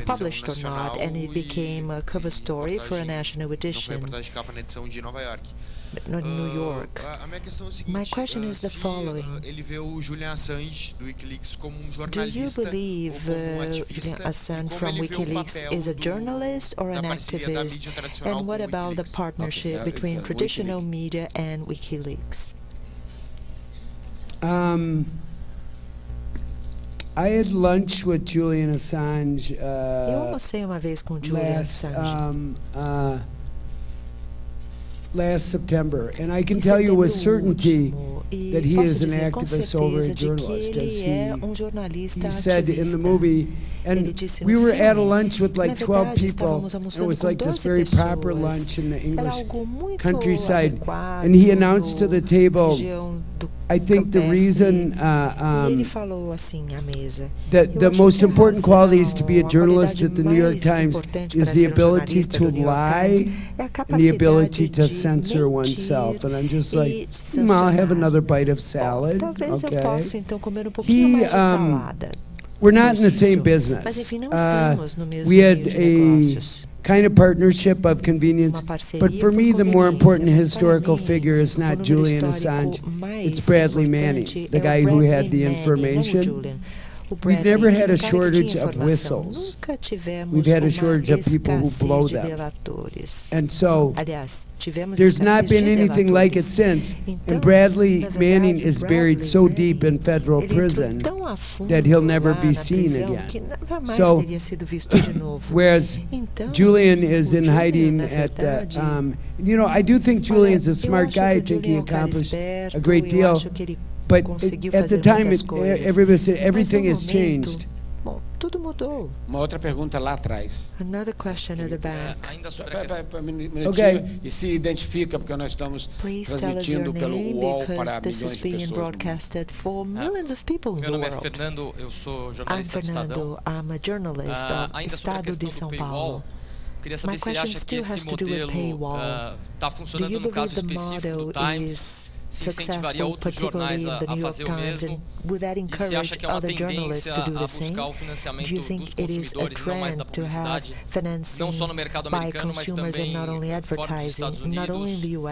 published or not, and it became a cover story for a national Não foi edition reportagem de capa na edição de Nova York. in New York. A minha questão é o seguinte, My question is the se following. ele vê o Julian Assange do WikiLeaks como um Do you jornalista believe ou como um Julian ativista, Assange e como from ele vê o WikiLeaks papel is a journalist or an da parceria da activist? mídia tradicional And com what o about the WikiLeaks? partnership Okay, between it's traditional WikiLeaks. media and WikiLeaks? I had lunch with Julian Assange Eu almocei uma vez com Julian last Assange. Last September, and I can Em tell you with setembro certainty último, that he is an activist over a journalist, as he said in the movie. And we were at a lunch with like 12 people. It was like this very proper lunch in the English countryside. And he announced to the table, I think the reason that the most important qualities to be a journalist at the New York Times is the ability to lie and the ability to censor oneself. And I'm just like, I'll have another bite of salad, okay? We're not in the same business. We had a kind of partnership of convenience, but for me the more important historical figure is not Julian Assange, it's Bradley Manning, the guy who had the information. We've never had a shortage of whistles. We've had a shortage of people who blow them. And so there's not been anything like it since. And Bradley Manning is buried so deep in federal prison that he'll never be seen again. So, whereas Julian is in hiding at, you know, I do think Julian's a smart guy. I think he accomplished a great deal. But at the time, everybody said everything has changed. Uma outra pergunta lá atrás. Another question at the back. Okay. E se identifica porque nós estamos transmitindo pelo UOL para milhões de pessoas. Meu nome é Fernando, eu sou jornalista do Estadão. Ainda sobre a questão do paywall, queria saber se ele acha que esse modelo está funcionando no caso específico do Times. Se incentivaria outros jornais a fazer o mesmo, e se acha que é uma tendência a buscar o financiamento dos consumidores, não mais da publicidade, não só no mercado americano, mas também fora dos Estados Unidos, e no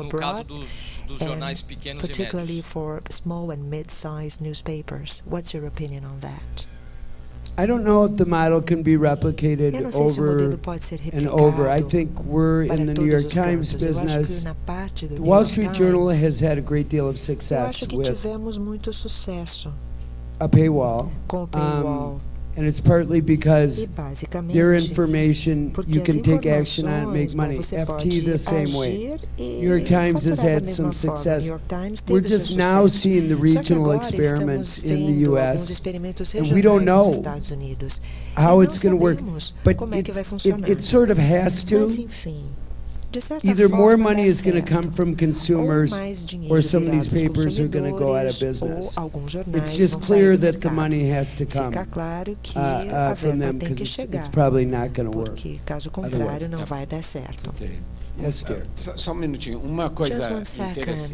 caso dos jornais pequenos e médios. I don't know if the model can be replicated over and over. I think we're in the New York Times business. The Wall Street Journal has had a great deal of success with a paywall. And it's partly because their information, you can take action on it and make money. FT the same way. New York Times has had some success. We're just now seeing the regional experiments in the U.S. and we don't know how it's going to work. But it sort of has to. Either more money is going to come from consumers or some of these papers are going to go out of business. It's just clear that the money has to come from them because it's probably not going to work otherwise. Yes, dear. Só minutinho. Uma coisa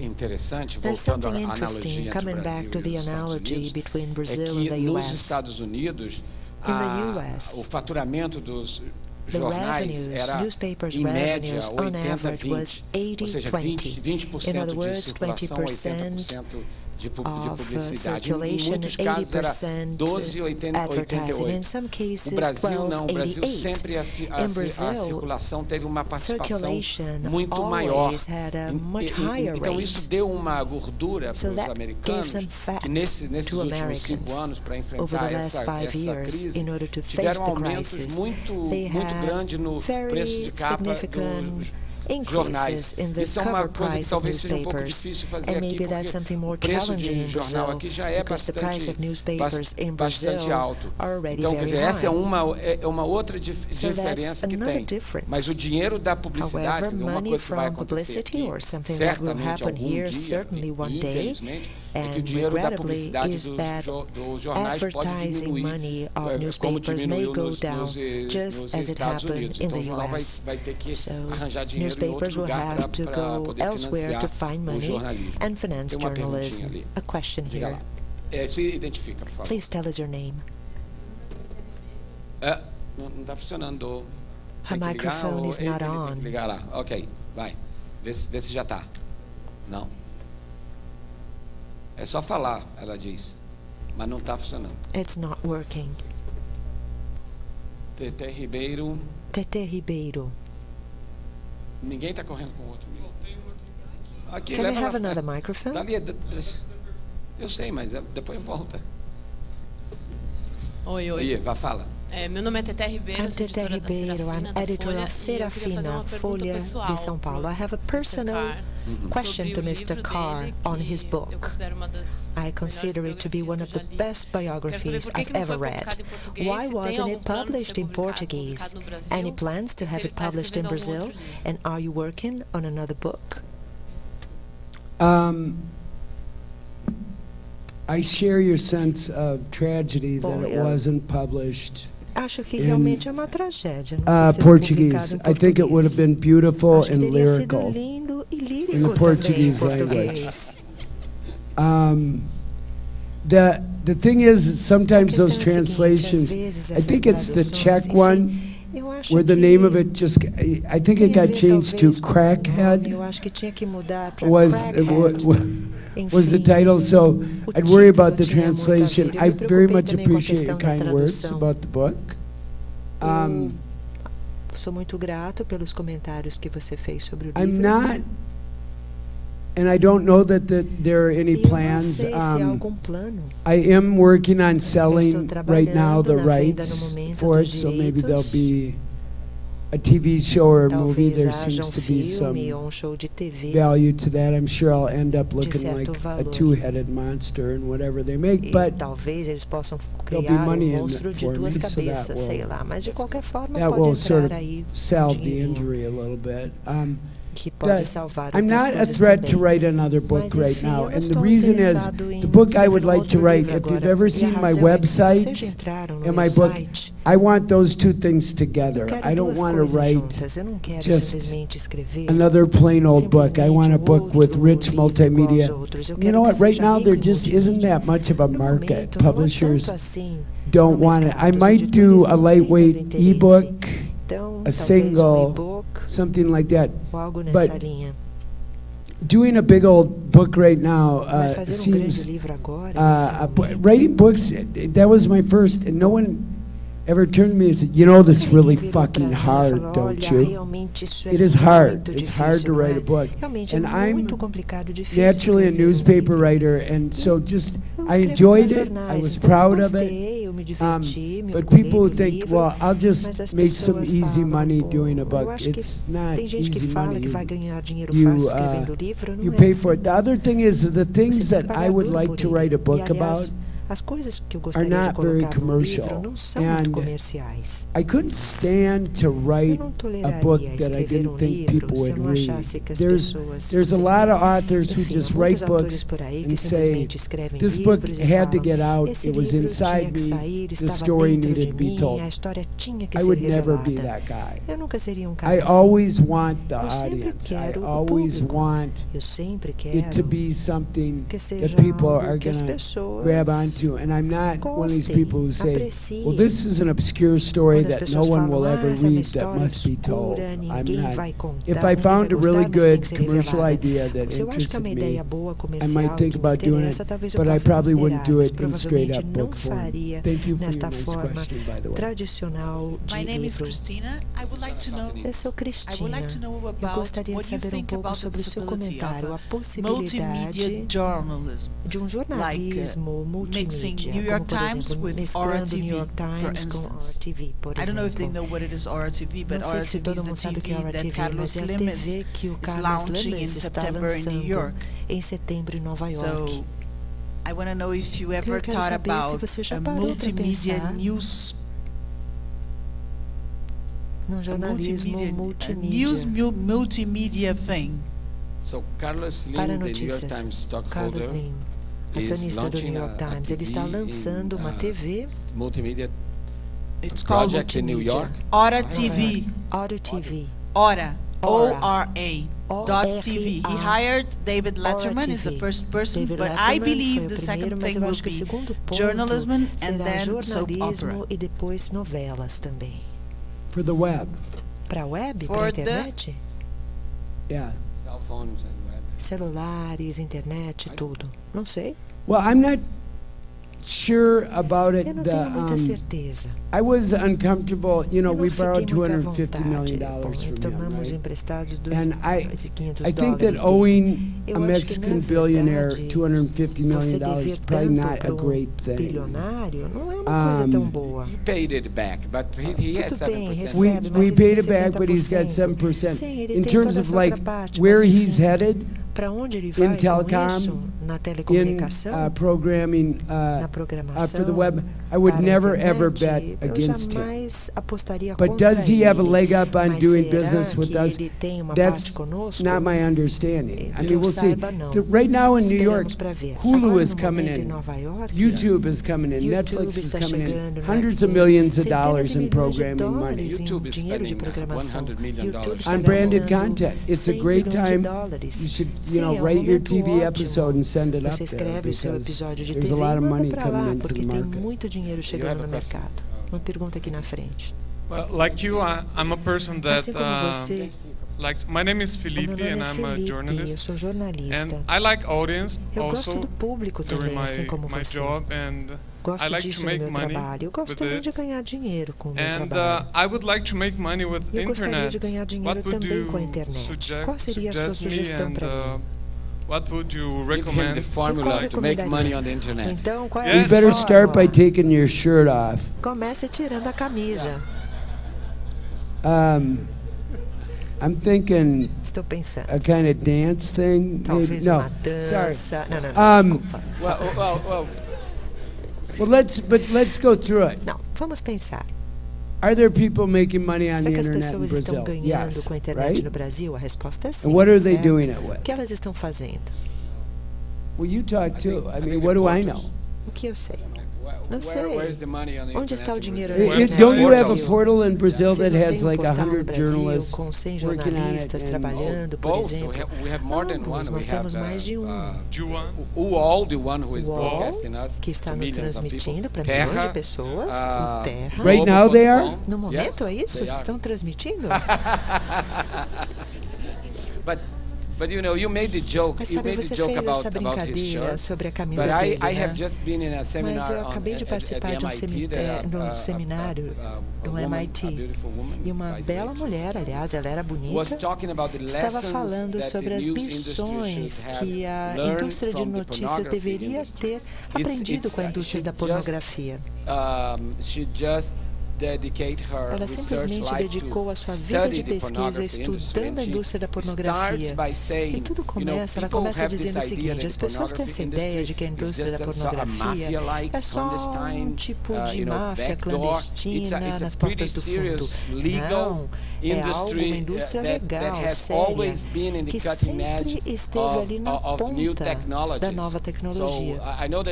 interessante, voltando à analogia entre Brasil e nos Estados Unidos, é que o faturamento dos jornais era, em média, 80-20, ou seja, 20% de circulação, 80% de publicidade. Em muitos casos era 12-88. O Brasil não, o Brasil sempre a circulação teve uma participação muito maior. Então isso deu uma gordura para os americanos que nesses últimos 5 anos, para enfrentar essa crise, tiveram aumentos muito grandes no preço de capa dos jornais. Isso é uma coisa que talvez seja um pouco difícil fazer aqui, porque o preço de jornal aqui já é bastante alto. Então, quer dizer, essa é uma outra diferença que tem. Mas o dinheiro da publicidade, quer dizer, uma coisa que vai acontecer aqui, certamente algum dia, infelizmente, é que o dinheiro da publicidade dos jornais pode diminuir, como diminuiu nos Estados Unidos. Então, o jornal vai ter que arranjar dinheiro em outro lugar para poder financiar o jornalismo. Tem uma perguntinha ali. Diga lá. Se identifica, por favor. Please tell us your name. Não está funcionando. Her microphone is not on. Tem que ligar lá. Ok, vai. Vê se já está. Não. É só falar, ela diz. Mas não está funcionando. It's not working. Tete Ribeiro. Tete Ribeiro. Ninguém está correndo com o outro. Aqui, Can we have another microphone? Dali, eu sei, mas depois volta. Oi. Aí, vai, fala. Meu nome é Teté Ribeiro, sou editora da Serafina, da Folha de São Paulo. I have a personal question to Mr. Carr on his book. I consider it to be one of the best biographies I've ever read. Why wasn't it published in Portuguese? Any plans to have it published in Brazil? And are you working on another book? I share your sense of tragedy that it wasn't published. Acho que realmente é uma tragédia. Portuguese. I think it would have been beautiful and lyrical in the Portuguese language. The thing is, sometimes those translations, I think it's the Czech one, where the name of it just, I think it got changed to Crackhead, was the title, so I'd worry about the translation. I very much appreciate your kind words about the book. Sou muito grato pelos comentários que você fez sobre o livro. I'm not, and I don't know that there are any plans. I am working on selling right now the rights for it, so maybe there'll be a TV show or a movie. There seems to be some value to that. I'm sure I'll end up looking like a two-headed monster in whatever they make, but there'll be money in it for me, so that will sort of salve the injury a little bit. I'm not a threat to write another book right now, and the reason is, the book I would like to write, if you've ever seen my website and my book, I want those two things together. I don't want to write just another plain old book. I want a book with rich multimedia. You know what, right now there just isn't that much of a market. Publishers don't want it. I might do a lightweight ebook, a single, something like that. But doing a big old book right now seems, writing books, that was my first, and no one ever turned to me and said, you know, this is really fucking hard, don't you? It is hard. It's hard to write a book. And I'm naturally a newspaper writer, and so just, I enjoyed it. I was proud of it. But people would think, well, I'll just make some easy money doing a book. It's not easy money. You pay for it. The other thing is, the things that I would like to write a book about are not very commercial, and I couldn't stand to write a book that I didn't think people would read. There's a lot of authors who just write books and say, this book had to get out, it was inside me, the story needed to be told. I would never be that guy. I always want the audience. I always want it to be something that people are going to grab onto. And I'm not one of these people who say, well, this is an obscure story that no one will ever read that must be told. I'm not. If I found a really good commercial idea that interested me, I might think about doing it, but I probably wouldn't do it in straight-up book form. Thank you for your nice question, by the way. My name is Christina. I would like to know about what you think about the possibility of multimedia journalism, like mixing New York Times with Ora TV, for instance. I don't know if they know what it is, Ora TV, but Ora TV is the TV that Carlos Slim is launching in September in New York. So I want to know if you ever thought about a multimedia news multimedia thing. So Carlos Slim, the New York Times stockholder, acionista do New York Times, ele está lançando uma TV multimedia. It's called project in New York. Ora TV. Ora TV. Ora. O-R-A. .tv. He hired David Letterman is the first person, but I believe the second thing will be journalism and then soap opera. E depois novelas também. For the web. Para web, para internet? Yeah. Cell phones and web. Celulares, internet, tudo. Não sei. Well, I'm not sure about it. Eu não tenho muita certeza. I was uncomfortable. You know, we borrowed $250 million from him, tomamos right? emprestados And I think that owing a Mexican billionaire $250 million is probably not a great thing. Bilionário não é uma coisa tão boa. You paid it back, but he has 7%. We paid it back, but he's got 7%. In terms of like where he's headed, para onde ele vai in telecom, com isso, na telecomunicação, in programming, na programação, for the web, I would never ever bet against him. But does he have a leg up on doing business with us? That's not my understanding. I mean, we'll see. Right now in New York, Hulu is coming in, YouTube is coming in, Netflix is coming in, hundreds of millions of dollars in programming money. YouTube is spending $100 million on branded content. It's a great time. You should, write your TV episode and send it up there because there's a lot of money coming into the market. Tem muito dinheiro chegando no mercado. Uma pergunta aqui na frente. Well, like you, I'm a person that my name is Felipe and I'm a journalist. And I like audience also during my job, and I like to make money with it. And I would like to make money with internet. What would you suggest me, and what would you recommend? Give him the formula to make money on the internet. Então, qual You better start by taking your shirt off. Comece tirando a camisa. I'm thinking Estou pensando. a kind of dance thing. Talvez No, uma dança. sorry. Não, desculpa. Well, let's go through it. Não, vamos pensar. Are there people making money on Será the que as internet in pessoas estão Brazil? ganhando Yes, com a internet right? no Brasil? A resposta é sim. And what are they certo? doing it with? O que elas estão fazendo? Well, you talk too. I mean, what do I know? O que eu sei? Não sei. Onde está o dinheiro na Don't you have a internet? portal in Brazil that Vocês has não like têm um portal no 100 Brasil journalists com 100 working on it? jornalistas trabalhando, por exemplo? We have more than one. Nós temos mais de um. UOL, the one who is broadcasting us que está to nos millions of transmitindo people. para milhões de pessoas. O Terra. Right now they are? No momento é isso? they are. Estão transmitindo? But you made the joke. Mas You sabe, made the você joke fez essa about his brincadeira shirt. sobre a camisa But dele, I né? have just been in a seminar Mas eu acabei de participar de um seminário no MIT. E uma bela mulher, aliás, ela era bonita, estava falando sobre as lições que a indústria de notícias deveria ter aprendido com a indústria da pornografia. Ela simplesmente dedicou a sua vida de pesquisa estudando a indústria da pornografia. E tudo começa, ela começa dizendo o seguinte: as pessoas têm essa ideia de que a indústria da pornografia é só um tipo de máfia clandestina nas portas do fundo. Não, é algo, uma indústria legal, séria, que sempre esteve ali na ponta da nova tecnologia. Então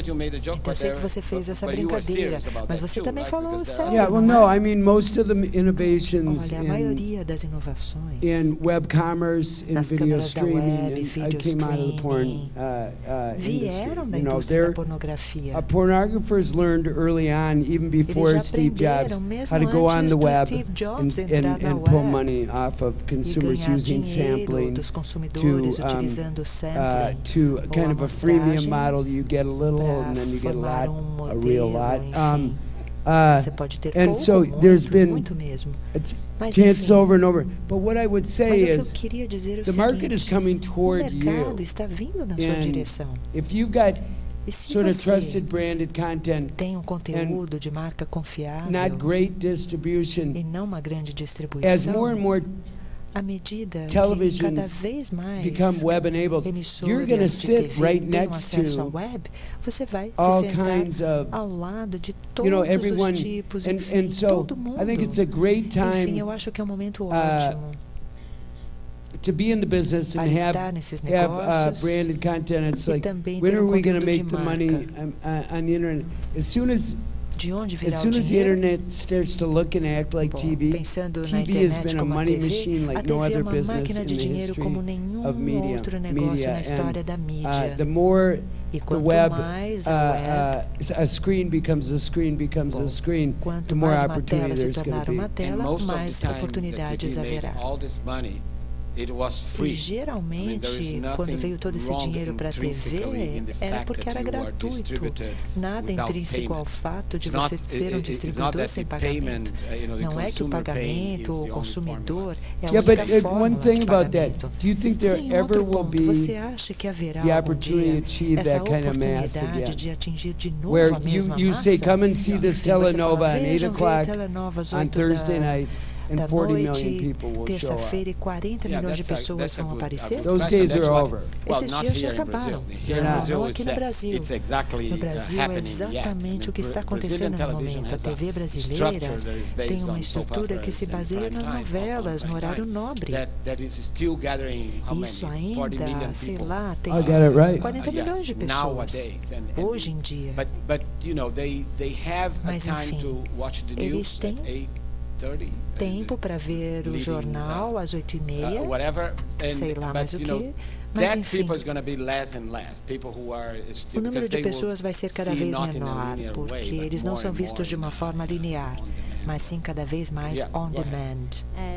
eu sei que você fez essa brincadeira, mas você também falou sério. No, I mean most of the innovations Olha, a maioria das inovações in web commerce, in video streaming, I came out of the porn vieram da industry. indústria da pornografia. Pornographers learned early on, even before Steve Jobs, how to go on the web and pull money off of consumers using sampling to kind of a freemium model. You get a little, and then you get a lot, a real lot. Você pode ter and pouco, so there's been muito mesmo. chances over and over. But what I would say is the market is coming toward you. Está vindo na sua direção. If you've got sort of trusted branded content, tem conteúdo de marca confiável, not great distribution, e não uma grande distribuição, as more and more à medida que cada vez mais become web-enabled, you're going to sit right next to você vai all se sentar kinds of, ao lado de todos everyone, os tipos, and so todo mundo. I think it's a great time. Enfim, eu acho que é um momento ótimo to be in the business and have branded content. It's like, when are we going to make the money on the internet? As soon as the internet starts to look and act like TV, TV has been a money machine like no other business in the history of media. And the more the web, a screen becomes a screen becomes a screen, the more opportunity there's going to be. And most of the time that TV made all this money E geralmente, quando veio todo esse dinheiro para a TV, era porque era gratuito. Nada intrínseco ao fato de você ser um distribuidor sem pagamento. Não é que o pagamento, o consumidor, é a única forma de pagamento. Você acha que haverá algum dia essa oportunidade de atingir de novo a mesma massa? Come and see this telenova at 8 o'clock on Thursday night. Da noite, terça-feira, e 40 milhões de pessoas vão aparecer? Those days are over. Esses dias já acabaram. Não aqui no Brasil. No Brasil é exatamente o que está acontecendo no momento. A TV brasileira tem uma estrutura que se baseia nas novelas, no horário nobre. Isso ainda, sei lá, tem 40 milhões de pessoas hoje em dia. Mas enfim, eles têm tempo para ver o jornal às 8h30, sei lá mais o que, mas enfim, o número de pessoas vai ser cada vez menor, porque eles não são vistos de uma forma linear, mas sim cada vez mais on demand.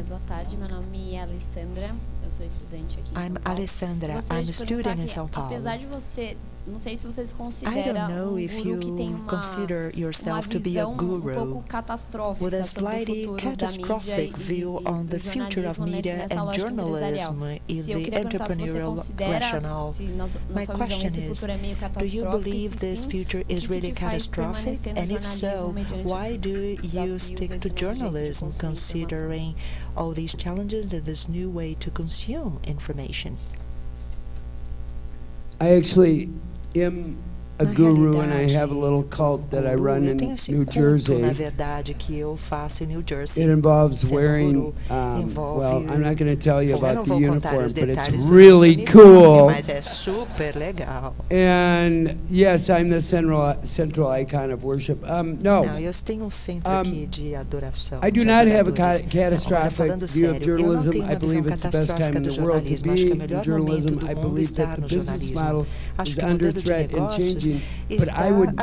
Boa tarde, meu nome é Alessandra, eu sou estudante aqui em São Paulo. Alessandra, I'm a student in São Paulo. Apesar de você, não sei se vocês consideram um guru que tem uma visão um pouco catastrófica with a sobre o slightly futuro catastrophic view on the future of media and journalism in the entrepreneurial rationale. My question is, do you believe this future is really catastrophic? And if so, why do you stick to journalism considering all these challenges and this new way to consume information? I actually am a guru, and I have a little cult that I run in New Jersey. Na verdade, que eu faço em New Jersey. It involves wearing, well, I'm not going to tell you about the uniform, but it's really cool. Mas é super legal. And yes, I'm the central icon of worship. No, eu tenho centro aqui de adoração. I do not have a catastrophic view of journalism. I believe it's the best time in the world to be in journalism. I believe that the business model is under threat and changing. But I would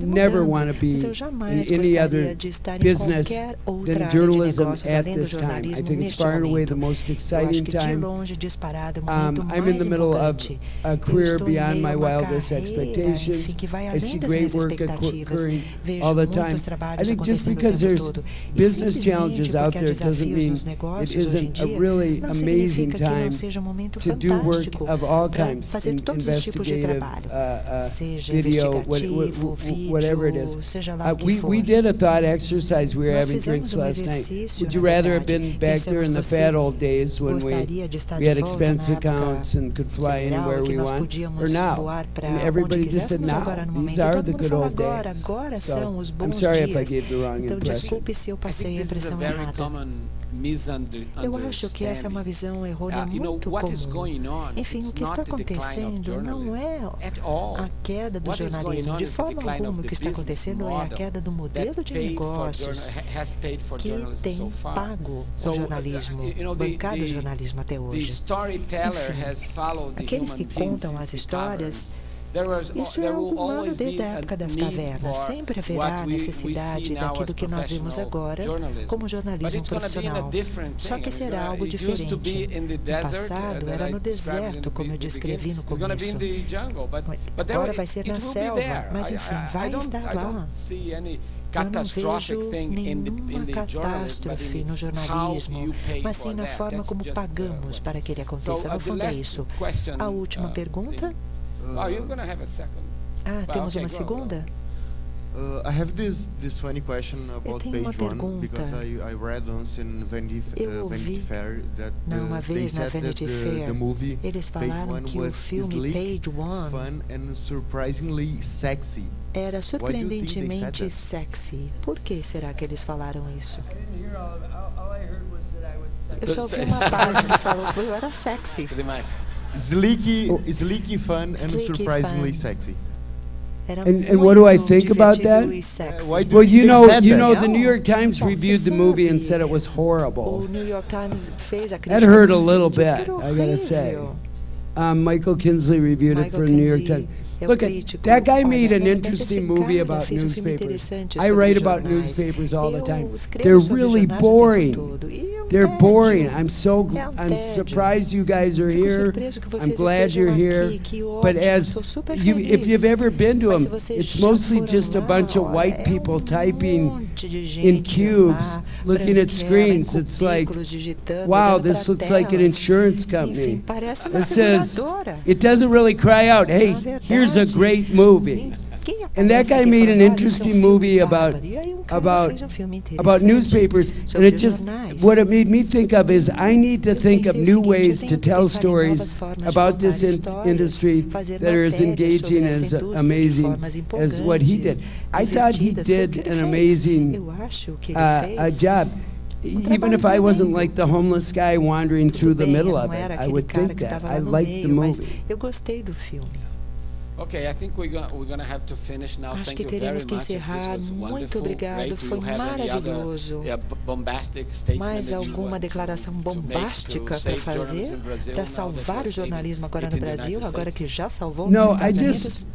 never want to be in any other business than journalism at this time. I think it's far and away the most exciting time. I'm in the middle of a career beyond my wildest expectations. I see great work occurring all the time. I think just because there's business challenges out there doesn't mean it isn't a really amazing time to do work of all kinds, investigative, video, whatever it is. We did a thought exercise. We were having drinks last night. Would you rather have been back there in the fat old days when we had expense accounts and could fly anywhere we want, or now? And everybody just said, now. These are the good old days. So I'm sorry if I gave the wrong impression. I think this is a very common Eu acho que essa é uma visão errônea muito comum. Enfim, o que está acontecendo não é a queda do jornalismo. De forma alguma, o que está acontecendo é a queda do modelo de negócios que tem pago o jornalismo, bancado o jornalismo até hoje. Enfim, aqueles que contam as histórias, isso é algo humano desde a época das cavernas. Sempre haverá a necessidade daquilo que nós vimos agora como jornalismo profissional. Só que será algo diferente. No passado, era no deserto, como eu descrevi no começo. Agora vai ser na selva, mas enfim, vai estar lá. Eu não vejo nenhuma catástrofe no jornalismo, mas sim na forma como pagamos para que ele aconteça. No fundo é isso. A última pergunta. Temos uma segunda? I have this funny question about page 1 because I read once in Vanity Fair that they said that the movie Page 1 was sleek, fun and surprisingly sexy. Era surpreendentemente sexy. Por que será que eles falaram isso? Eu só ouvi uma parte que falou que eu era sexy. Sleeky, fun, and surprisingly sexy. And what do I think about that? Well, you know, the New York Times reviewed the movie and said it was horrible. That hurt a little bit, I gotta say. Michael Kinsley reviewed it for the New York Times. Look, that guy made an interesting movie about newspapers. I write about newspapers all the time. They're really boring. They're boring. I'm surprised you guys are here. I'm glad you're here. But if you've ever been to them, it's mostly just a bunch of white people typing in cubes, looking at screens. It's like, wow, this looks like an insurance company. It says, it doesn't really cry out, hey, here's a great movie. And that guy made an interesting movie about newspapers, and it just, what it made me think of is I need to think of new ways to tell stories about this industry that are as engaging, as amazing as what he did. I thought he did an amazing job. Even if I wasn't like the homeless guy wandering through the middle of it, I would think that. I liked the movie. Okay, I think we're going to have to finish now. Acho Thank que you very teremos que much. encerrar. Muito obrigado, foi maravilhoso. Mais alguma declaração bombástica para fazer para salvar o jornalismo agora no Brasil, agora que já salvou nos Estados Unidos?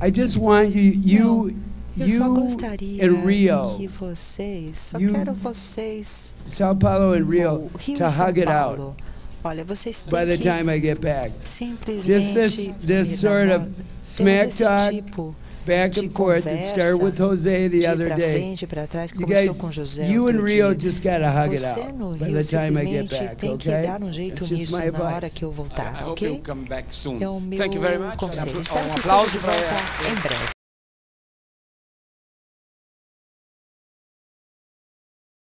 I just want you and Rio, que vocês, só quero vocês, São Paulo and Rio, to hug it out. Olha, vocês by the time I get back. Just simplesmente this sort of smack talk, back and forth. It started with Jose the other day. You guys, you and Rio just gotta hug it out by the time I get back, okay? It's just my advice. I hope you'll come back soon. É o meu Thank you very much. conselho. Espero que vocês voltem em breve.